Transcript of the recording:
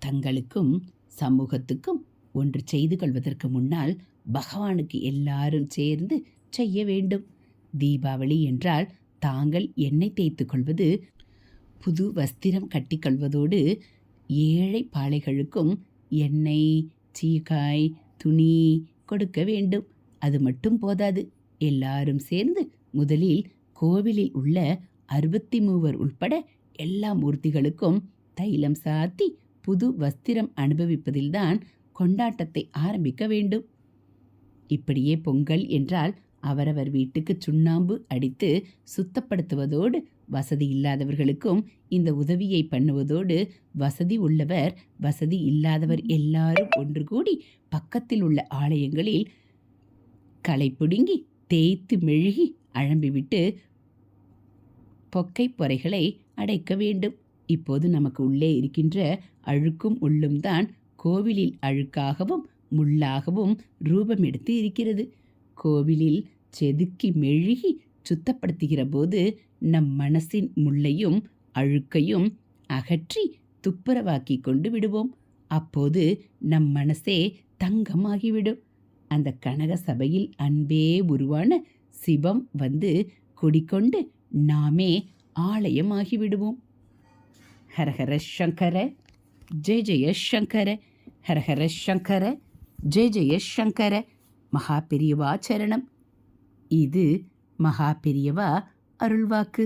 தங்களுக்கும் சமூகத்துக்கும் ஒன்று செய்து கொள்வதற்கு முன்னால் பகவானுக்கு எல்லாரும் சேர்ந்து செய்ய வேண்டும். தீபாவளி என்றால் தாங்கள் எண்ணெய் தேய்த்து கொள்வது, புது வஸ்திரம் கட்டிக்கொள்வதோடு ஏழை பாளைகளுக்கும் எண்ணெய், சீக்காய், துணி கொடுக்க வேண்டும். அது மட்டும் போதாது. எல்லாரும் சேர்ந்து முதலில் கோவிலில் உள்ள 63 உட்பட எல்லா மூர்த்திகளுக்கும் தைலம் சாத்தி புது வஸ்திரம் அனுபவிப்பதில்தான் கொண்டாட்டத்தை ஆரம்பிக்க வேண்டும். இப்படியே பொங்கல் என்றால் அவரவர் வீட்டுக்கு சுண்ணாம்பு அடித்து சுத்தப்படுத்துவதோடு வசதி இல்லாதவர்களுக்கும் இந்த உதவியை பண்ணுவதோடு வசதி உள்ளவர் வசதி இல்லாதவர் எல்லாரும் ஒன்று கூடி பக்கத்தில் உள்ள ஆலயங்களில் களை பிடுங்கி தேய்த்து மெழுகி அழம்பிவிட்டு பொக்கை பொறைகளை அடைக்க வேண்டும். இப்போது நமக்கு உள்ளே இருக்கின்ற அழுக்கும் உள்ளும் தான் கோவிலில் அழுக்காகவும் முள்ளாகவும் ரூபம் எடுத்து இருக்கிறது. கோவிலில் செதுக்கி மெழுகி சுத்தப்படுத்துகிற போது நம் மனசின் முள்ளையும் அழுக்கையும் அகற்றி துப்புரவாக்கி கொண்டு விடுவோம். அப்போது நம் மனசே தங்கமாகிவிடும். அந்த கனக சபையில் அன்பே உருவான சிவம் வந்து குடிக்கொண்டு நாமே ஆலயமாகிவிடுவோம். ஹரஹர சங்கர ஜெய ஜெய சங்கர, ஹரஹர சங்கர ஜெய ஜெய சங்கர. மகா பெரியவா சரணம். இது மகா பெரியவா அருள்வாக்கு.